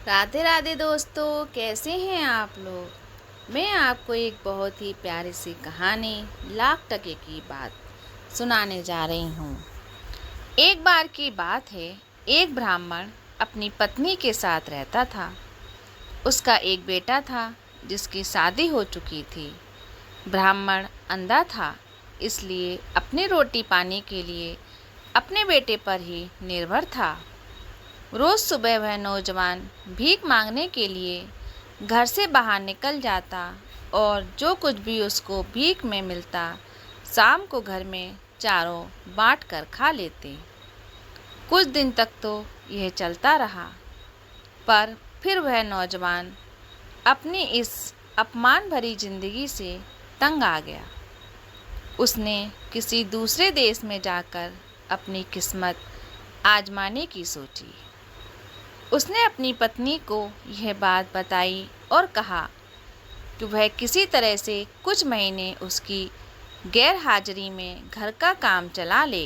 राधे राधे दोस्तों, कैसे हैं आप लोग। मैं आपको एक बहुत ही प्यारी सी कहानी लाख टके की बात सुनाने जा रही हूँ। एक बार की बात है, एक ब्राह्मण अपनी पत्नी के साथ रहता था। उसका एक बेटा था जिसकी शादी हो चुकी थी। ब्राह्मण अंधा था, इसलिए अपनी रोटी पानी के लिए अपने बेटे पर ही निर्भर था। रोज सुबह वह नौजवान भीख मांगने के लिए घर से बाहर निकल जाता और जो कुछ भी उसको भीख में मिलता शाम को घर में चारों बांट कर खा लेते। कुछ दिन तक तो यह चलता रहा, पर फिर वह नौजवान अपनी इस अपमान भरी जिंदगी से तंग आ गया। उसने किसी दूसरे देश में जाकर अपनी किस्मत आजमाने की सोची। उसने अपनी पत्नी को यह बात बताई और कहा कि वह किसी तरह से कुछ महीने उसकी गैर हाजिरी में घर का काम चला ले।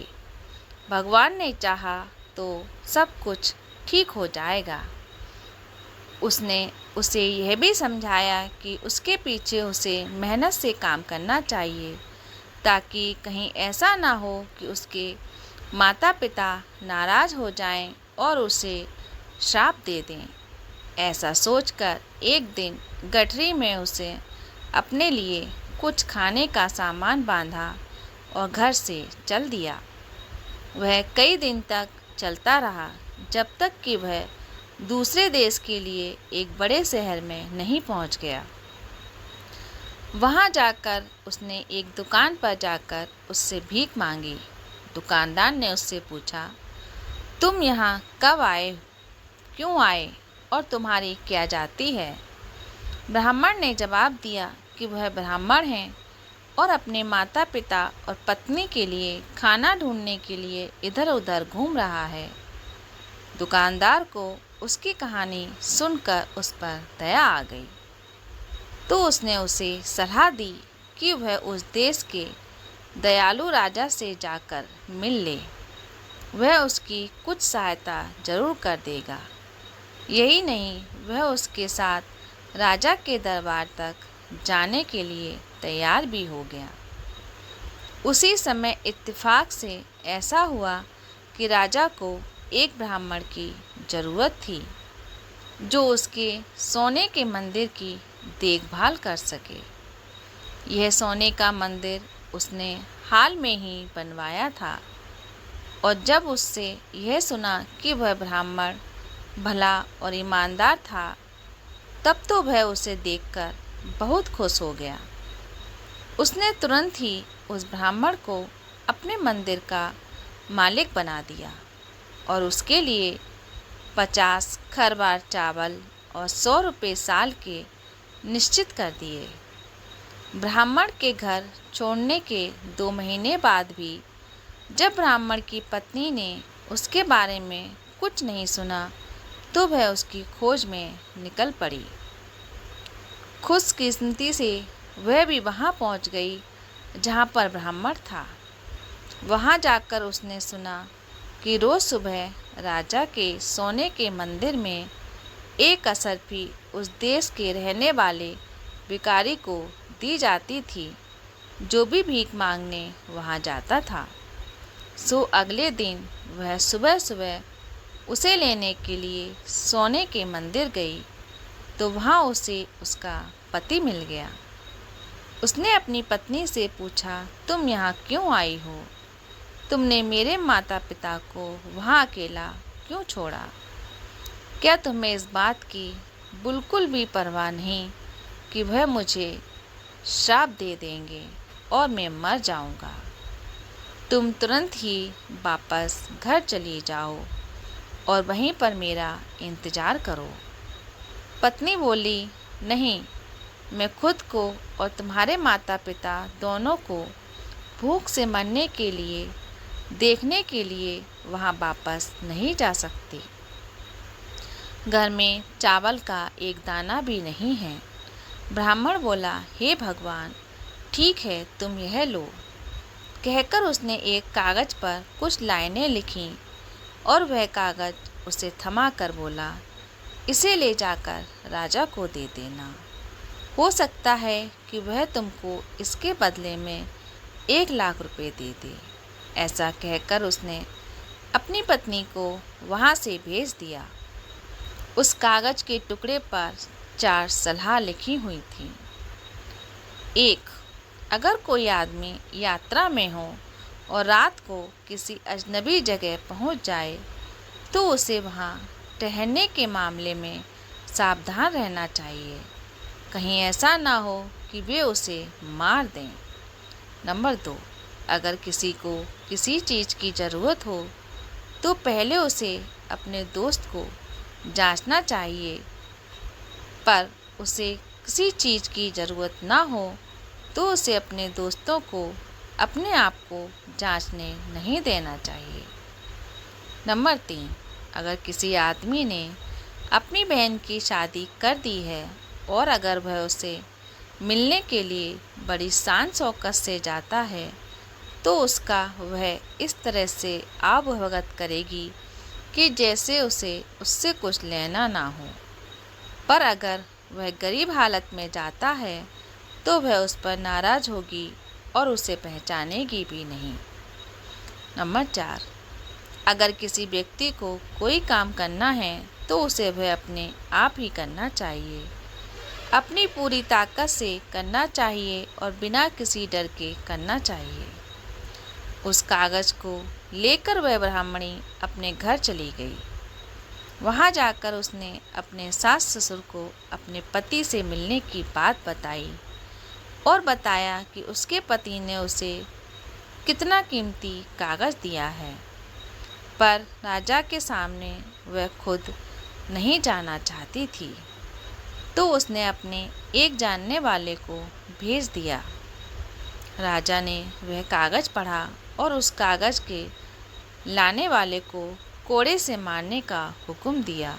भगवान ने चाहा तो सब कुछ ठीक हो जाएगा। उसने उसे यह भी समझाया कि उसके पीछे उसे मेहनत से काम करना चाहिए, ताकि कहीं ऐसा ना हो कि उसके माता पिता नाराज़ हो जाएं और उसे श्राप दे दें। ऐसा सोचकर एक दिन गठरी में उसे अपने लिए कुछ खाने का सामान बांधा और घर से चल दिया। वह कई दिन तक चलता रहा, जब तक कि वह दूसरे देश के लिए एक बड़े शहर में नहीं पहुंच गया। वहां जाकर उसने एक दुकान पर जाकर उससे भीख मांगी। दुकानदार ने उससे पूछा, तुम यहाँ कब आए, क्यों आए और तुम्हारी क्या जाति है। ब्राह्मण ने जवाब दिया कि वह ब्राह्मण है और अपने माता पिता और पत्नी के लिए खाना ढूंढने के लिए इधर उधर घूम रहा है। दुकानदार को उसकी कहानी सुनकर उस पर दया आ गई, तो उसने उसे सलाह दी कि वह उस देश के दयालु राजा से जाकर मिल ले। वह उसकी कुछ सहायता जरूर कर देगा। यही नहीं, वह उसके साथ राजा के दरबार तक जाने के लिए तैयार भी हो गया। उसी समय इत्तेफाक से ऐसा हुआ कि राजा को एक ब्राह्मण की ज़रूरत थी जो उसके सोने के मंदिर की देखभाल कर सके। यह सोने का मंदिर उसने हाल में ही बनवाया था, और जब उससे यह सुना कि वह ब्राह्मण भला और ईमानदार था, तब तो वह उसे देखकर बहुत खुश हो गया। उसने तुरंत ही उस ब्राह्मण को अपने मंदिर का मालिक बना दिया और उसके लिए 50 खरबार चावल और 100 रुपये साल के निश्चित कर दिए। ब्राह्मण के घर छोड़ने के 2 महीने बाद भी जब ब्राह्मण की पत्नी ने उसके बारे में कुछ नहीं सुना, तो वह उसकी खोज में निकल पड़ी। खुशकिस्मती से वह भी वहां पहुंच गई जहां पर ब्राह्मण था। वहां जाकर उसने सुना कि रोज सुबह राजा के सोने के मंदिर में एक असरफी उस देश के रहने वाले भिखारी को दी जाती थी, जो भी भीख मांगने वहां जाता था। सो अगले दिन वह सुबह सुबह उसे लेने के लिए सोने के मंदिर गई, तो वहाँ उसे उसका पति मिल गया। उसने अपनी पत्नी से पूछा, तुम यहाँ क्यों आई हो? तुमने मेरे माता पिता को वहाँ अकेला क्यों छोड़ा? क्या तुम्हें इस बात की बिल्कुल भी परवाह नहीं कि वह मुझे श्राप दे देंगे और मैं मर जाऊँगा? तुम तुरंत ही वापस घर चली जाओ और वहीं पर मेरा इंतज़ार करो। पत्नी बोली, नहीं, मैं खुद को और तुम्हारे माता पिता दोनों को भूख से मरने के लिए देखने के लिए वहाँ वापस नहीं जा सकती। घर में चावल का एक दाना भी नहीं है। ब्राह्मण बोला, हे भगवान, ठीक है, तुम यह लो। कहकर उसने एक कागज़ पर कुछ लाइनें लिखीं और वह कागज़ उसे थमा कर बोला, इसे ले जाकर राजा को दे देना। हो सकता है कि वह तुमको इसके बदले में 1 लाख रुपए दे दे। ऐसा कहकर उसने अपनी पत्नी को वहाँ से भेज दिया। उस कागज के टुकड़े पर 4 सलाह लिखी हुई थी। 1. अगर कोई आदमी यात्रा में हो और रात को किसी अजनबी जगह पहुंच जाए तो उसे वहां ठहरने के मामले में सावधान रहना चाहिए। कहीं ऐसा ना हो कि वे उसे मार दें। नंबर 2. अगर किसी को किसी चीज़ की ज़रूरत हो तो पहले उसे अपने दोस्त को जांचना चाहिए, पर उसे किसी चीज़ की ज़रूरत ना हो तो उसे अपने दोस्तों को अपने आप को जांचने नहीं देना चाहिए। नंबर 3. अगर किसी आदमी ने अपनी बहन की शादी कर दी है और अगर वह उसे मिलने के लिए बड़ी शान शौकत से जाता है तो उसका वह इस तरह से अवगत करेगी कि जैसे उसे उससे कुछ लेना ना हो। पर अगर वह गरीब हालत में जाता है तो वह उस पर नाराज़ होगी और उसे पहचानेगी भी नहीं। नंबर 4. अगर किसी व्यक्ति को कोई काम करना है तो उसे वह अपने आप ही करना चाहिए, अपनी पूरी ताकत से करना चाहिए और बिना किसी डर के करना चाहिए। उस कागज़ को लेकर वह ब्राह्मणी अपने घर चली गई। वहाँ जाकर उसने अपने सास ससुर को अपने पति से मिलने की बात बताई और बताया कि उसके पति ने उसे कितना कीमती कागज़ दिया है, पर राजा के सामने वह खुद नहीं जाना चाहती थी। तो उसने अपने एक जानने वाले को भेज दिया। राजा ने वह कागज़ पढ़ा और उस कागज़ के लाने वाले को कोड़े से मारने का हुक्म दिया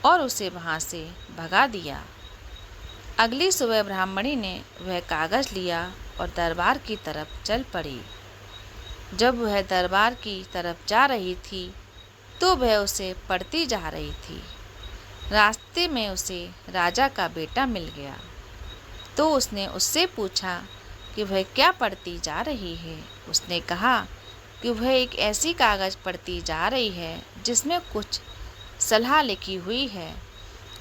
और उसे वहाँ से भगा दिया। अगली सुबह ब्राह्मणी ने वह कागज़ लिया और दरबार की तरफ चल पड़ी। जब वह दरबार की तरफ जा रही थी तो वह उसे पढ़ती जा रही थी। रास्ते में उसे राजा का बेटा मिल गया तो उसने उससे पूछा कि वह क्या पढ़ती जा रही है। उसने कहा कि वह एक ऐसी कागज़ पढ़ती जा रही है जिसमें कुछ सलाह लिखी हुई है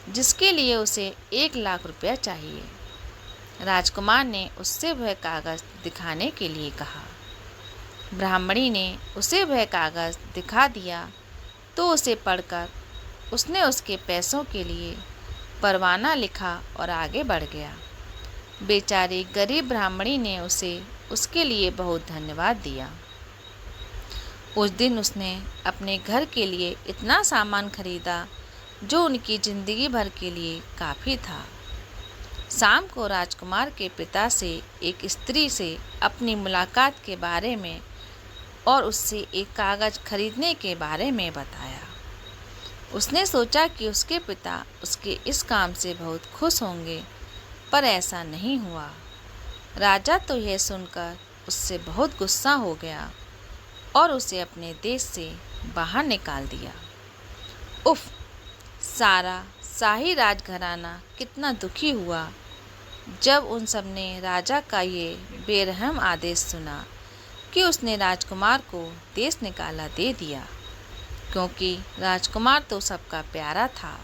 जिसके लिए उसे 1 लाख रुपया चाहिए। राजकुमार ने उससे वह कागज़ दिखाने के लिए कहा। ब्राह्मणी ने उसे वह कागज़ दिखा दिया तो उसे पढ़कर उसने उसके पैसों के लिए परवाना लिखा और आगे बढ़ गया। बेचारी गरीब ब्राह्मणी ने उसे उसके लिए बहुत धन्यवाद दिया। उस दिन उसने अपने घर के लिए इतना सामान खरीदा जो उनकी ज़िंदगी भर के लिए काफ़ी था। शाम को राजकुमार के पिता से एक स्त्री से अपनी मुलाकात के बारे में और उससे एक कागज़ खरीदने के बारे में बताया। उसने सोचा कि उसके पिता उसके इस काम से बहुत खुश होंगे, पर ऐसा नहीं हुआ। राजा तो यह सुनकर उससे बहुत गुस्सा हो गया और उसे अपने देश से बाहर निकाल दिया। उफ! सारा शाही राजघराना कितना दुखी हुआ जब उन सब ने राजा का ये बेरहम आदेश सुना कि उसने राजकुमार को देश निकाला दे दिया, क्योंकि राजकुमार तो सबका प्यारा था,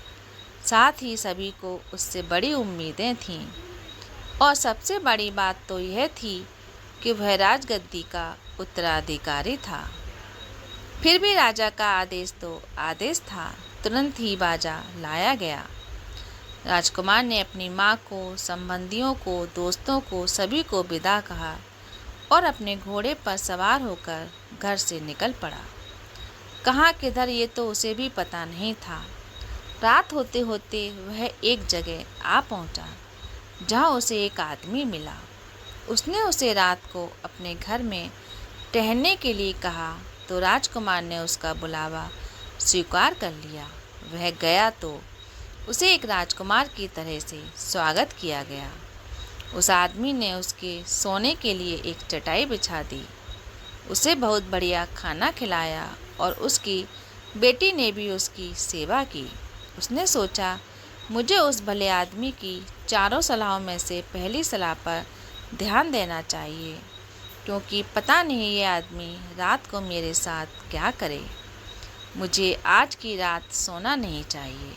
साथ ही सभी को उससे बड़ी उम्मीदें थीं और सबसे बड़ी बात तो यह थी कि वह राजगद्दी का उत्तराधिकारी था। फिर भी राजा का आदेश तो आदेश था। तुरंत ही बाजा लाया गया। राजकुमार ने अपनी माँ को, संबंधियों को, दोस्तों को, सभी को विदा कहा और अपने घोड़े पर सवार होकर घर से निकल पड़ा। कहाँ किधर ये तो उसे भी पता नहीं था। रात होते होते वह एक जगह आ पहुँचा जहाँ उसे एक आदमी मिला। उसने उसे रात को अपने घर में ठहरने के लिए कहा तो राजकुमार ने उसका बुलावा स्वीकार कर लिया। वह गया तो उसे एक राजकुमार की तरह से स्वागत किया गया। उस आदमी ने उसके सोने के लिए एक चटाई बिछा दी, उसे बहुत बढ़िया खाना खिलाया और उसकी बेटी ने भी उसकी सेवा की। उसने सोचा, मुझे उस भले आदमी की चारों सलाहों में से पहली सलाह पर ध्यान देना चाहिए, क्योंकि पता नहीं ये आदमी रात को मेरे साथ क्या करे। मुझे आज की रात सोना नहीं चाहिए।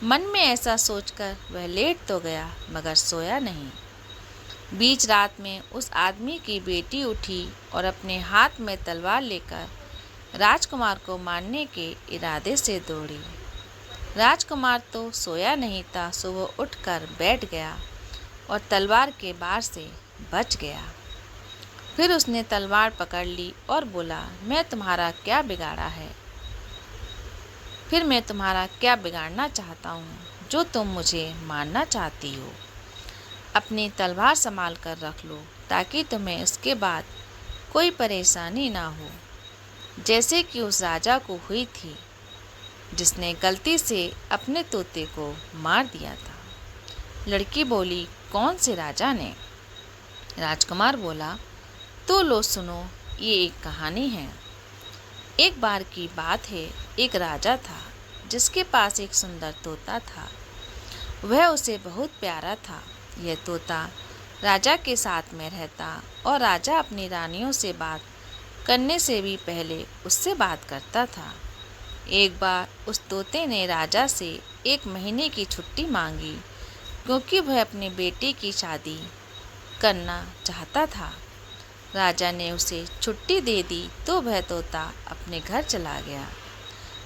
मन में ऐसा सोचकर वह लेट तो गया मगर सोया नहीं। बीच रात में उस आदमी की बेटी उठी और अपने हाथ में तलवार लेकर राजकुमार को मारने के इरादे से दौड़ी। राजकुमार तो सोया नहीं था, सो वो उठकर बैठ गया और तलवार के वार से बच गया। फिर उसने तलवार पकड़ ली और बोला, मैं तुम्हारा क्या बिगाड़ना चाहता हूँ जो तुम मुझे मारना चाहती हो। अपनी तलवार संभाल कर रख लो ताकि तुम्हें इसके बाद कोई परेशानी ना हो, जैसे कि उस राजा को हुई थी जिसने गलती से अपने तोते को मार दिया था। लड़की बोली, कौन से राजा ने? राजकुमार बोला, तो लो सुनो, ये एक कहानी है। एक बार की बात है, एक राजा था जिसके पास एक सुंदर तोता था। वह उसे बहुत प्यारा था। यह तोता राजा के साथ में रहता और राजा अपनी रानियों से बात करने से भी पहले उससे बात करता था। एक बार उस तोते ने राजा से 1 महीने की छुट्टी मांगी, क्योंकि वह अपनी बेटी की शादी करना चाहता था। राजा ने उसे छुट्टी दे दी तो वह तोता अपने घर चला गया।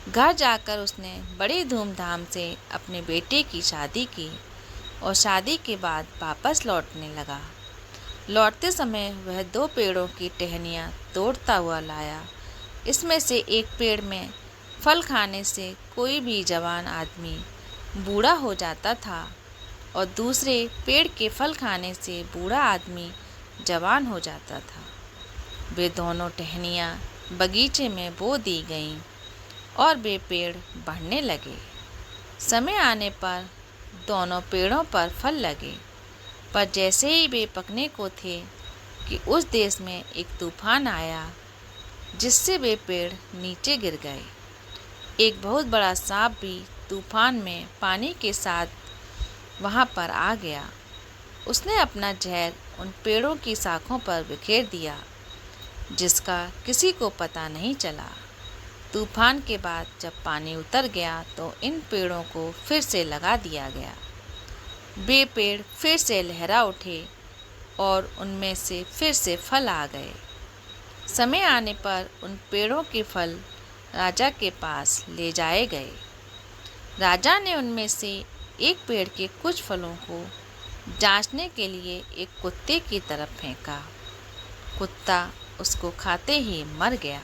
घर जाकर उसने बड़ी धूमधाम से अपने बेटे की शादी की और शादी के बाद वापस लौटने लगा। लौटते समय वह 2 पेड़ों की टहनियाँ तोड़ता हुआ लाया। इसमें से एक पेड़ में फल खाने से कोई भी जवान आदमी बूढ़ा हो जाता था और दूसरे पेड़ के फल खाने से बूढ़ा आदमी जवान हो जाता था। वे दोनों टहनियाँ बगीचे में बो दी गईं और वे पेड़ बढ़ने लगे। समय आने पर दोनों पेड़ों पर फल लगे, पर जैसे ही वे पकने को थे कि उस देश में एक तूफान आया जिससे वे पेड़ नीचे गिर गए। एक बहुत बड़ा सांप भी तूफान में पानी के साथ वहाँ पर आ गया। उसने अपना जहर उन पेड़ों की शाखों पर बिखेर दिया, जिसका किसी को पता नहीं चला। तूफान के बाद जब पानी उतर गया तो इन पेड़ों को फिर से लगा दिया गया। वे पेड़ फिर से लहरा उठे और उनमें से फिर से फल आ गए। समय आने पर उन पेड़ों के फल राजा के पास ले जाए गए। राजा ने उनमें से एक पेड़ के कुछ फलों को जांचने के लिए एक कुत्ते की तरफ फेंका। कुत्ता उसको खाते ही मर गया।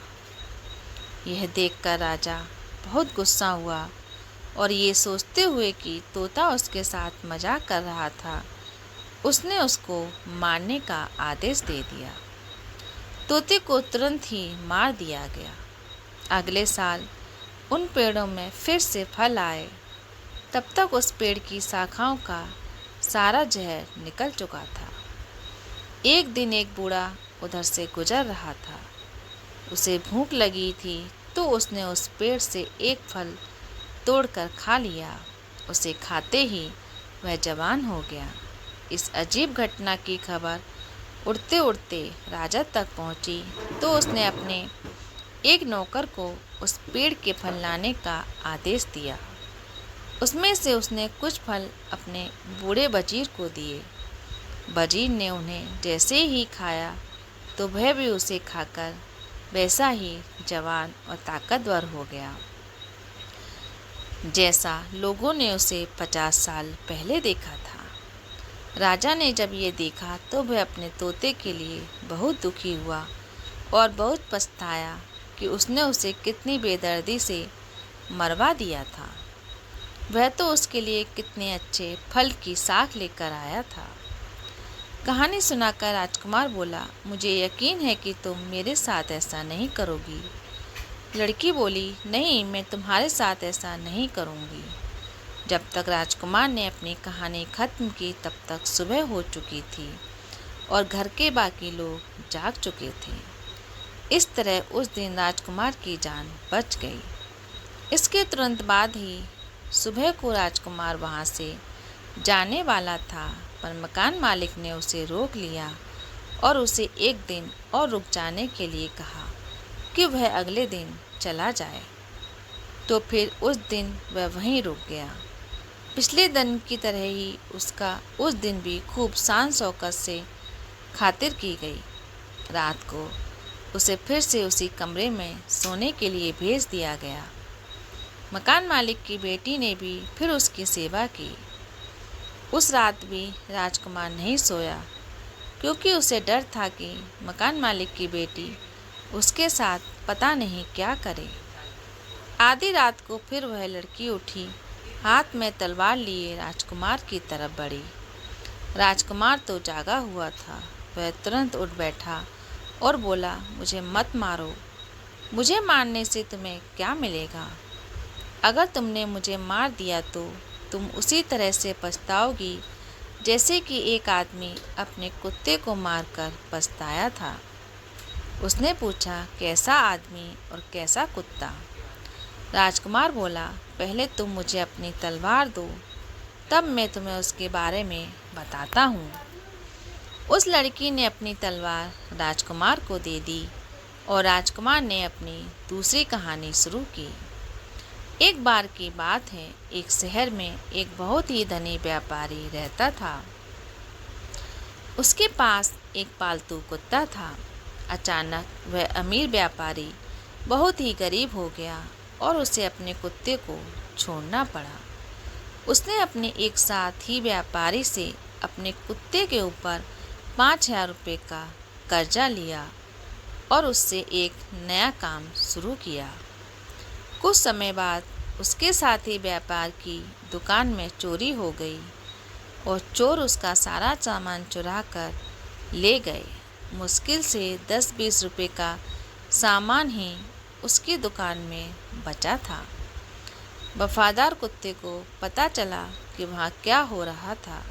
यह देखकर राजा बहुत गुस्सा हुआ और ये सोचते हुए कि तोता उसके साथ मजाक कर रहा था, उसने उसको मारने का आदेश दे दिया। तोते को तुरंत ही मार दिया गया। अगले साल उन पेड़ों में फिर से फल आए। तब तक उस पेड़ की शाखाओं का सारा जहर निकल चुका था। एक दिन एक बूढ़ा उधर से गुजर रहा था। उसे भूख लगी थी तो उसने उस पेड़ से एक फल तोड़कर खा लिया। उसे खाते ही वह जवान हो गया। इस अजीब घटना की खबर उड़ते उड़ते राजा तक पहुंची तो उसने अपने एक नौकर को उस पेड़ के फल लाने का आदेश दिया। उसमें से उसने कुछ फल अपने बूढ़े वजीर को दिए। वजीर ने उन्हें जैसे ही खाया तो वह भी उसे खाकर वैसा ही जवान और ताकतवर हो गया, जैसा लोगों ने उसे 50 साल पहले देखा था। राजा ने जब ये देखा तो वह अपने तोते के लिए बहुत दुखी हुआ और बहुत पछताया कि उसने उसे कितनी बेदर्दी से मरवा दिया था। वह तो उसके लिए कितने अच्छे फल की साख लेकर आया था। कहानी सुनाकर राजकुमार बोला, मुझे यकीन है कि तुम मेरे साथ ऐसा नहीं करोगी। लड़की बोली, नहीं, मैं तुम्हारे साथ ऐसा नहीं करूँगी। जब तक राजकुमार ने अपनी कहानी खत्म की तब तक सुबह हो चुकी थी और घर के बाकी लोग जाग चुके थे। इस तरह उस दिन राजकुमार की जान बच गई। इसके तुरंत बाद ही सुबह को राजकुमार वहाँ से जाने वाला था, पर मकान मालिक ने उसे रोक लिया और उसे एक दिन और रुक जाने के लिए कहा कि वह अगले दिन चला जाए। तो फिर उस दिन वह वहीं रुक गया। पिछले दिन की तरह ही उसका उस दिन भी खूब शान शौकत से खातिर की गई। रात को उसे फिर से उसी कमरे में सोने के लिए भेज दिया गया। मकान मालिक की बेटी ने भी फिर उसकी सेवा की। उस रात भी राजकुमार नहीं सोया, क्योंकि उसे डर था कि मकान मालिक की बेटी उसके साथ पता नहीं क्या करे। आधी रात को फिर वह लड़की उठी, हाथ में तलवार लिए राजकुमार की तरफ बढ़ी। राजकुमार तो जागा हुआ था। वह तुरंत उठ बैठा और बोला, मुझे मत मारो। मुझे मारने से तुम्हें क्या मिलेगा? अगर तुमने मुझे मार दिया तो तुम उसी तरह से पछताओगी जैसे कि एक आदमी अपने कुत्ते को मारकर पछताया था। उसने पूछा, कैसा आदमी और कैसा कुत्ता? राजकुमार बोला, पहले तुम मुझे अपनी तलवार दो, तब मैं तुम्हें उसके बारे में बताता हूँ। उस लड़की ने अपनी तलवार राजकुमार को दे दी और राजकुमार ने अपनी दूसरी कहानी शुरू की। एक बार की बात है, एक शहर में एक बहुत ही धनी व्यापारी रहता था। उसके पास एक पालतू कुत्ता था। अचानक वह अमीर व्यापारी बहुत ही गरीब हो गया और उसे अपने कुत्ते को छोड़ना पड़ा। उसने अपने एक साथी व्यापारी से अपने कुत्ते के ऊपर 5,000 रुपये का कर्जा लिया और उससे एक नया काम शुरू किया। कुछ समय बाद उसके साथी व्यापार की दुकान में चोरी हो गई और चोर उसका सारा सामान चुरा कर ले गए। मुश्किल से 10-20 रुपये का सामान ही उसकी दुकान में बचा था। वफादार कुत्ते को पता चला कि वहाँ क्या हो रहा था।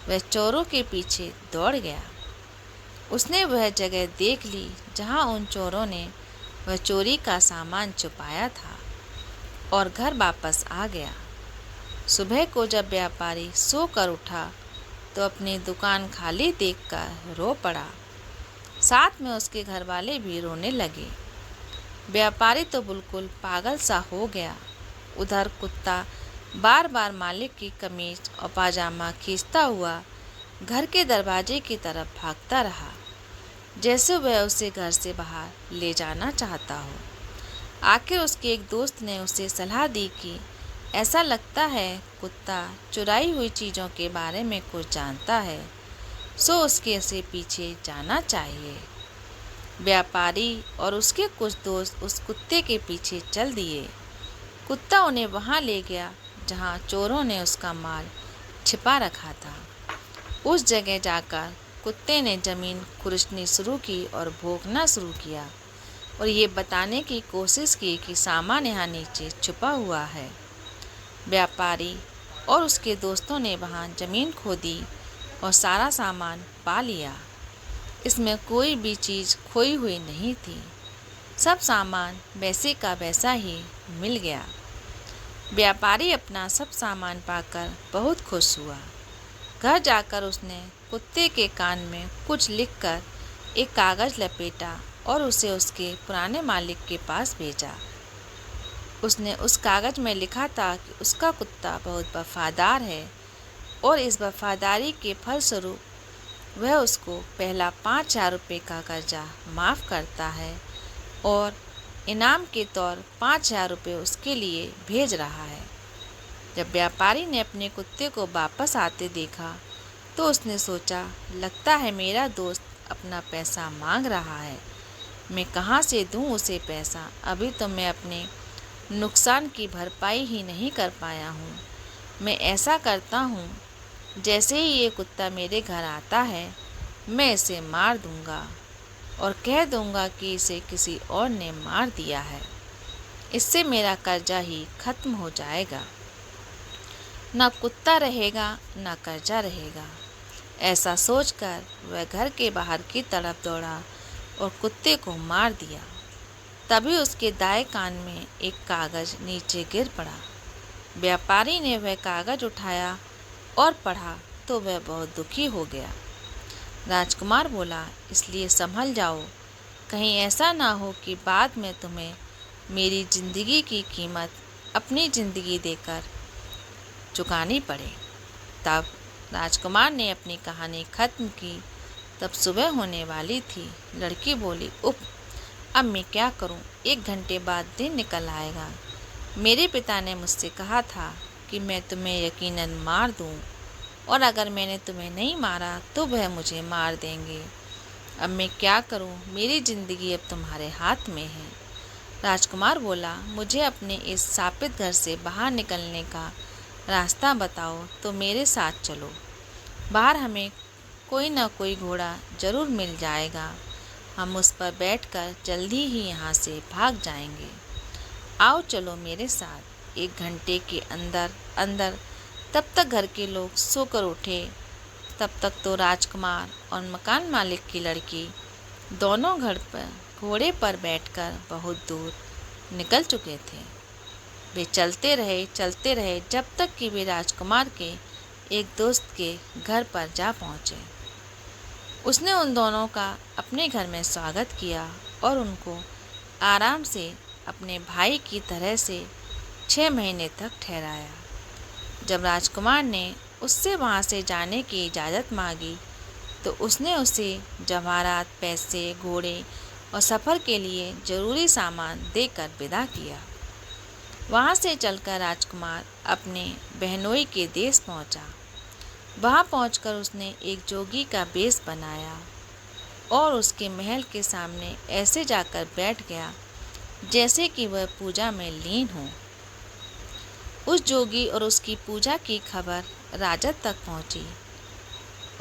वह चोरों के पीछे दौड़ गया। उसने वह जगह देख ली जहाँ उन चोरों ने वह चोरी का सामान छुपाया था और घर वापस आ गया। सुबह को जब व्यापारी सो कर उठा तो अपनी दुकान खाली देखकर रो पड़ा। साथ में उसके घर वाले भी रोने लगे। व्यापारी तो बिल्कुल पागल सा हो गया। उधर कुत्ता बार बार मालिक की कमीज और पाजामा खींचता हुआ घर के दरवाजे की तरफ भागता रहा, जैसे वह उसे घर से बाहर ले जाना चाहता हो। आखिर उसके एक दोस्त ने उसे सलाह दी कि ऐसा लगता है कुत्ता चुराई हुई चीज़ों के बारे में कुछ जानता है, सो उसके से पीछे जाना चाहिए। व्यापारी और उसके कुछ दोस्त उस कुत्ते के पीछे चल दिए। कुत्ता उन्हें वहाँ ले गया जहाँ चोरों ने उसका माल छिपा रखा था। उस जगह जाकर कुत्ते ने ज़मीन खुरचनी शुरू की और भौंकना शुरू किया और ये बताने की कोशिश की कि सामान यहाँ नीचे छुपा हुआ है। व्यापारी और उसके दोस्तों ने वहाँ ज़मीन खोदी और सारा सामान पा लिया। इसमें कोई भी चीज़ खोई हुई नहीं थी। सब सामान वैसे का वैसा ही मिल गया। व्यापारी अपना सब सामान पाकर बहुत खुश हुआ। घर जाकर उसने कुत्ते के कान में कुछ लिखकर एक कागज़ लपेटा और उसे उसके पुराने मालिक के पास भेजा। उसने उस कागज़ में लिखा था कि उसका कुत्ता बहुत वफादार है और इस वफादारी के फलस्वरूप वह उसको पहला 5,000 रुपये का कर्जा माफ़ करता है और इनाम के तौर 5,000 रुपये उसके लिए भेज रहा है। जब व्यापारी ने अपने कुत्ते को वापस आते देखा तो उसने सोचा, लगता है मेरा दोस्त अपना पैसा मांग रहा है। मैं कहाँ से दूँ उसे पैसा? अभी तो मैं अपने नुकसान की भरपाई ही नहीं कर पाया हूँ। मैं ऐसा करता हूँ, जैसे ही ये कुत्ता मेरे घर आता है मैं इसे मार दूँगा और कह दूँगा कि इसे किसी और ने मार दिया है। इससे मेरा कर्जा ही खत्म हो जाएगा। ना कुत्ता रहेगा ना कर्जा रहेगा। ऐसा सोचकर वह घर के बाहर की तरफ दौड़ा और कुत्ते को मार दिया। तभी उसके दाएं कान में एक कागज़ नीचे गिर पड़ा। व्यापारी ने वह कागज उठाया और पढ़ा तो वह बहुत दुखी हो गया। राजकुमार बोला, इसलिए संभल जाओ, कहीं ऐसा ना हो कि बाद में तुम्हें मेरी जिंदगी की कीमत अपनी जिंदगी देकर चुकानी पड़े। तब राजकुमार ने अपनी कहानी खत्म की। तब सुबह होने वाली थी। लड़की बोली, उफ, अब मैं क्या करूं? 1 घंटे बाद दिन निकल आएगा। मेरे पिता ने मुझसे कहा था कि मैं तुम्हें यकीनन मार दूं, और अगर मैंने तुम्हें नहीं मारा तो वह मुझे मार देंगे। अब मैं क्या करूं? मेरी ज़िंदगी अब तुम्हारे हाथ में है। राजकुमार बोला, मुझे अपने इस शापित घर से बाहर निकलने का रास्ता बताओ तो मेरे साथ चलो। बाहर हमें कोई न कोई घोड़ा जरूर मिल जाएगा। हम उस पर बैठकर जल्दी ही यहाँ से भाग जाएंगे। आओ चलो मेरे साथ। 1 घंटे के अंदर अंदर तब तक घर के लोग सोकर उठे। तब तक तो राजकुमार और मकान मालिक की लड़की दोनों घर पर घोड़े पर बैठकर बहुत दूर निकल चुके थे। वे चलते रहे जब तक कि वे राजकुमार के एक दोस्त के घर पर जा पहुँचे। उसने उन दोनों का अपने घर में स्वागत किया और उनको आराम से अपने भाई की तरह से 6 महीने तक ठहराया। जब राजकुमार ने उससे वहाँ से जाने की इजाज़त मांगी तो उसने उसे जवाहरात, पैसे, घोड़े और सफ़र के लिए ज़रूरी सामान देकर विदा किया। वहाँ से चलकर राजकुमार अपने बहनोई के देश पहुँचा। वहाँ पहुंचकर उसने एक जोगी का वेश बनाया और उसके महल के सामने ऐसे जाकर बैठ गया जैसे कि वह पूजा में लीन हो। उस जोगी और उसकी पूजा की खबर राजा तक पहुंची।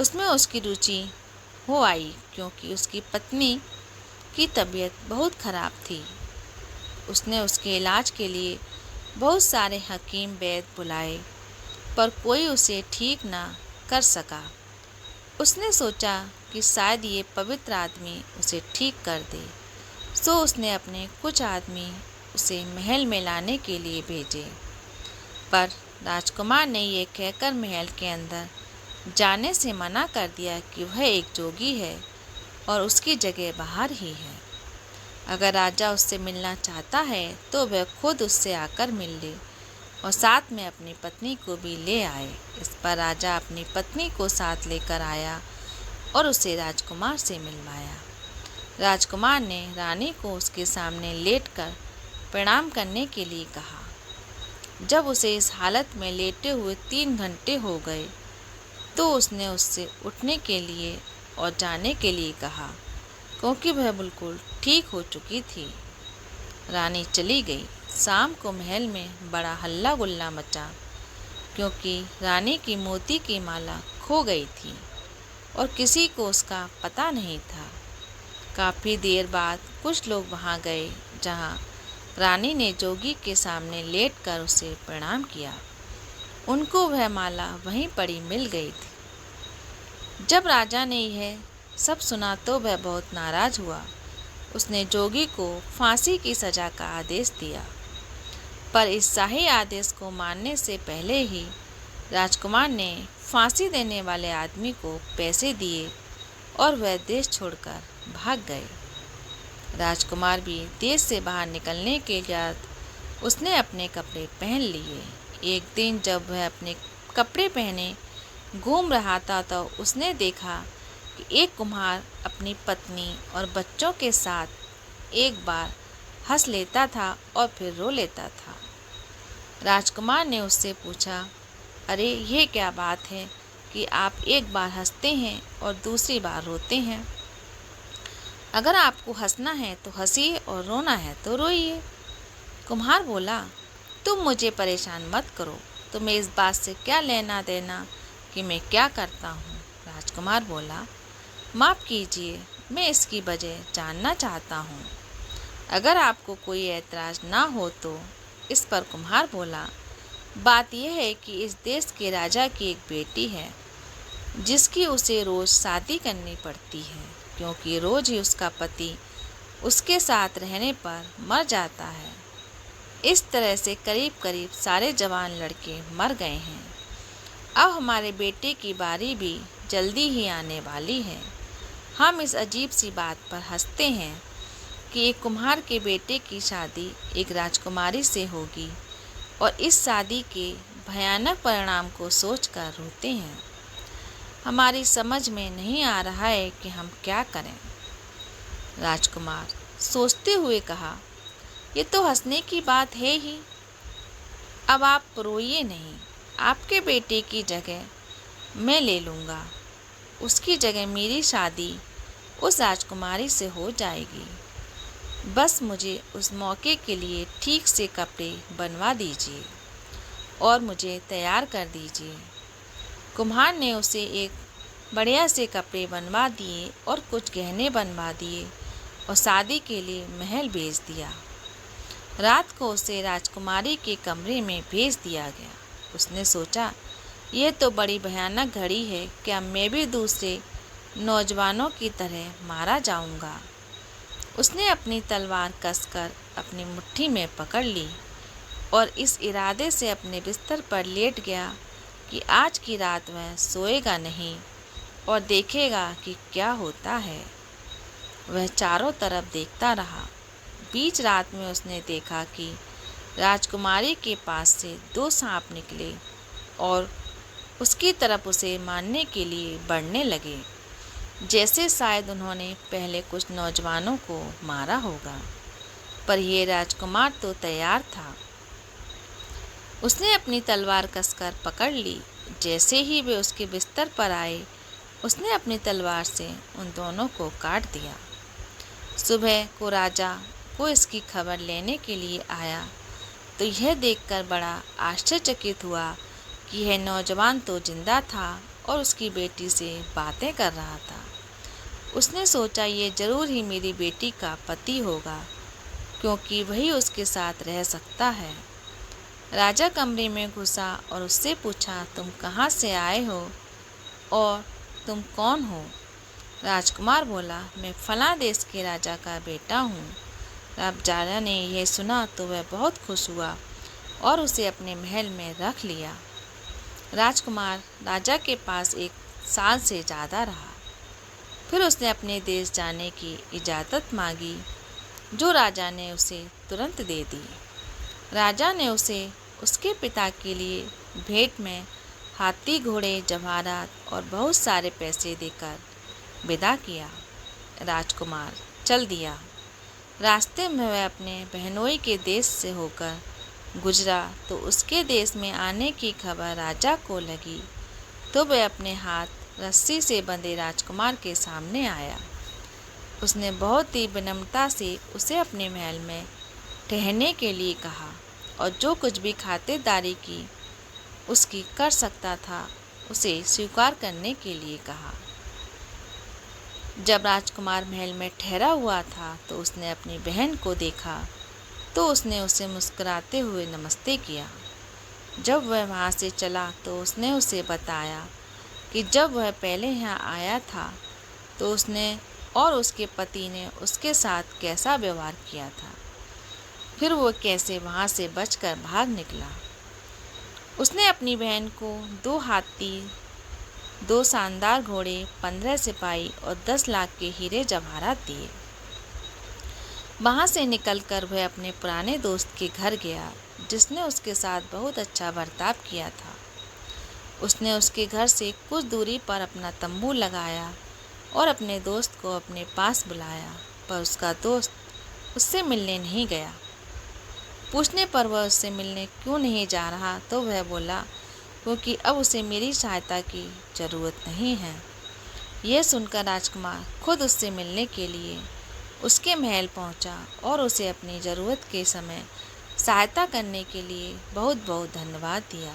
उसमें उसकी रुचि हो आई क्योंकि उसकी पत्नी की तबीयत बहुत खराब थी। उसने उसके इलाज के लिए बहुत सारे हकीम वैद्य बुलाए पर कोई उसे ठीक ना कर सका। उसने सोचा कि शायद ये पवित्र आदमी उसे ठीक कर दे, सो उसने अपने कुछ आदमी उसे महल में लाने के लिए भेजे। पर राजकुमार ने ये कहकर महल के अंदर जाने से मना कर दिया कि वह एक जोगी है और उसकी जगह बाहर ही है। अगर राजा उससे मिलना चाहता है तो वह खुद उससे आकर मिल ले और साथ में अपनी पत्नी को भी ले आए। इस पर राजा अपनी पत्नी को साथ लेकर आया और उसे राजकुमार से मिलवाया। राजकुमार ने रानी को उसके सामने लेटकर प्रणाम करने के लिए कहा। जब उसे इस हालत में लेटे हुए 3 घंटे हो गए तो उसने उससे उठने के लिए और जाने के लिए कहा क्योंकि वह बिल्कुल ठीक हो चुकी थी। रानी चली गई। शाम को महल में बड़ा हल्ला गुल्ला मचा क्योंकि रानी की मोती की माला खो गई थी और किसी को उसका पता नहीं था। काफ़ी देर बाद कुछ लोग वहां गए जहां रानी ने जोगी के सामने लेटकर उसे प्रणाम किया। उनको वह माला वहीं पड़ी मिल गई थी। जब राजा ने यह सब सुना तो वह बहुत नाराज हुआ। उसने जोगी को फांसी की सज़ा का आदेश दिया, पर इस शाही आदेश को मानने से पहले ही राजकुमार ने फांसी देने वाले आदमी को पैसे दिए और वह देश छोड़कर भाग गए। राजकुमार भी देश से बाहर निकलने के बाद उसने अपने कपड़े पहन लिए। एक दिन जब वह अपने कपड़े पहने घूम रहा था तो उसने देखा कि एक कुम्हार अपनी पत्नी और बच्चों के साथ एक बार हंस लेता था और फिर रो लेता था। राजकुमार ने उससे पूछा, अरे ये क्या बात है कि आप एक बार हंसते हैं और दूसरी बार रोते हैं? अगर आपको हंसना है तो हंसिए और रोना है तो रोइए। कुम्हार बोला, तुम मुझे परेशान मत करो, तुम्हें इस बात से क्या लेना देना कि मैं क्या करता हूँ। राजकुमार बोला, माफ़ कीजिए, मैं इसकी वजह जानना चाहता हूँ। अगर आपको कोई ऐतराज़ ना हो तो। इस पर कुम्हार बोला, बात यह है कि इस देश के राजा की एक बेटी है जिसकी उसे रोज़ शादी करनी पड़ती है क्योंकि रोज़ ही उसका पति उसके साथ रहने पर मर जाता है। इस तरह से करीब करीब सारे जवान लड़के मर गए हैं। अब हमारे बेटे की बारी भी जल्दी ही आने वाली है। हम इस अजीब सी बात पर हंसते हैं कि एक कुम्हार के बेटे की शादी एक राजकुमारी से होगी और इस शादी के भयानक परिणाम को सोचकर रोते हैं। हमारी समझ में नहीं आ रहा है कि हम क्या करें। राजकुमार सोचते हुए कहा, ये तो हंसने की बात है ही। अब आप रोइए नहीं, आपके बेटे की जगह मैं ले लूँगा। उसकी जगह मेरी शादी उस राजकुमारी से हो जाएगी। बस मुझे उस मौके के लिए ठीक से कपड़े बनवा दीजिए और मुझे तैयार कर दीजिए। कुम्हार ने उसे एक बढ़िया से कपड़े बनवा दिए और कुछ गहने बनवा दिए और शादी के लिए महल भेज दिया। रात को उसे राजकुमारी के कमरे में भेज दिया गया। उसने सोचा, यह तो बड़ी भयानक घड़ी है, क्या मैं भी दूसरे नौजवानों की तरह मारा जाऊंगा। उसने अपनी तलवार कसकर अपनी मुट्ठी में पकड़ ली और इस इरादे से अपने बिस्तर पर लेट गया कि आज की रात वह सोएगा नहीं और देखेगा कि क्या होता है। वह चारों तरफ देखता रहा। बीच रात में उसने देखा कि राजकुमारी के पास से 2 सांप निकले और उसकी तरफ उसे मारने के लिए बढ़ने लगे, जैसे शायद उन्होंने पहले कुछ नौजवानों को मारा होगा। पर यह राजकुमार तो तैयार था। उसने अपनी तलवार कसकर पकड़ ली। जैसे ही वे उसके बिस्तर पर आए, उसने अपनी तलवार से उन दोनों को काट दिया। सुबह को राजा को इसकी खबर लेने के लिए आया तो यह देखकर बड़ा आश्चर्यचकित हुआ कि यह नौजवान तो जिंदा था और उसकी बेटी से बातें कर रहा था। उसने सोचा, ये जरूर ही मेरी बेटी का पति होगा, क्योंकि वही उसके साथ रह सकता है। राजा कमरे में घुसा और उससे पूछा, तुम कहाँ से आए हो और तुम कौन हो? राजकुमार बोला, मैं फलां देश के राजा का बेटा हूँ। राजा ने यह सुना तो वह बहुत खुश हुआ और उसे अपने महल में रख लिया। राजकुमार राजा के पास 1 साल से ज़्यादा रहा। फिर उसने अपने देश जाने की इजाज़त मांगी, जो राजा ने उसे तुरंत दे दी। राजा ने उसे उसके पिता के लिए भेंट में हाथी, घोड़े, जवाहरात और बहुत सारे पैसे देकर विदा किया। राजकुमार चल दिया। रास्ते में वह अपने बहनोई के देश से होकर गुजरा तो उसके देश में आने की खबर राजा को लगी तो वह अपने हाथ रस्सी से बंधे राजकुमार के सामने आया। उसने बहुत ही विनम्रता से उसे अपने महल में ठहरने के लिए कहा और जो कुछ भी खातिरदारी की उसकी कर सकता था उसे स्वीकार करने के लिए कहा। जब राजकुमार महल में ठहरा हुआ था तो उसने अपनी बहन को देखा तो उसने उसे मुस्कुराते हुए नमस्ते किया। जब वह वहाँ से चला तो उसने उसे बताया कि जब वह पहले यहाँ आया था तो उसने और उसके पति ने उसके साथ कैसा व्यवहार किया था, फिर वो कैसे वहाँ से बचकर भाग निकला। उसने अपनी बहन को 2 हाथी, 2 शानदार घोड़े, 15 सिपाही और 10 लाख के हीरे जवाहरात दिए। वहाँ से निकलकर वह अपने पुराने दोस्त के घर गया, जिसने उसके साथ बहुत अच्छा बर्ताव किया था। उसने उसके घर से कुछ दूरी पर अपना तंबू लगाया और अपने दोस्त को अपने पास बुलाया, पर उसका दोस्त उससे मिलने नहीं गया। पूछने पर वह उससे मिलने क्यों नहीं जा रहा तो वह बोला, क्योंकि अब उसे मेरी सहायता की ज़रूरत नहीं है। यह सुनकर राजकुमार खुद उससे मिलने के लिए उसके महल पहुंचा और उसे अपनी ज़रूरत के समय सहायता करने के लिए बहुत बहुत धन्यवाद दिया।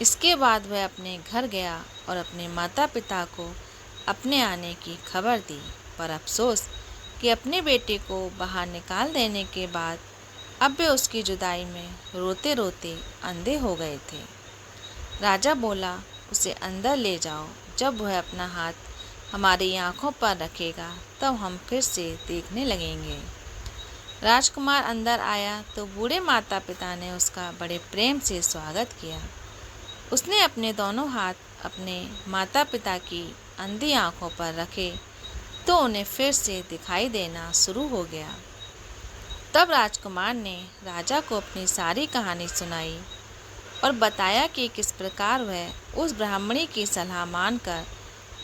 इसके बाद वह अपने घर गया और अपने माता पिता को अपने आने की खबर दी, पर अफसोस कि अपने बेटे को बाहर निकाल देने के बाद अब वे उसकी जुदाई में रोते रोते अंधे हो गए थे। राजा बोला, उसे अंदर ले जाओ। जब वह अपना हाथ हमारी आँखों पर रखेगा तब हम फिर से देखने लगेंगे। राजकुमार अंदर आया तो बूढ़े माता पिता ने उसका बड़े प्रेम से स्वागत किया। उसने अपने दोनों हाथ अपने माता पिता की अंधी आंखों पर रखे तो उन्हें फिर से दिखाई देना शुरू हो गया। तब राजकुमार ने राजा को अपनी सारी कहानी सुनाई और बताया कि किस प्रकार वह उस ब्राह्मणी की सलाह मानकर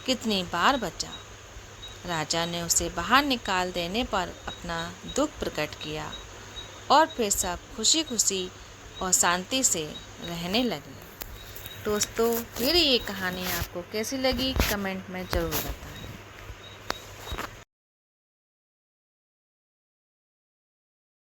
कितनी बार बचा। राजा ने उसे बाहर निकाल देने पर अपना दुख प्रकट किया और फिर सब खुशी खुशी और शांति से रहने लगे। दोस्तों, मेरी ये कहानी आपको कैसी लगी कमेंट में ज़रूर बताएं।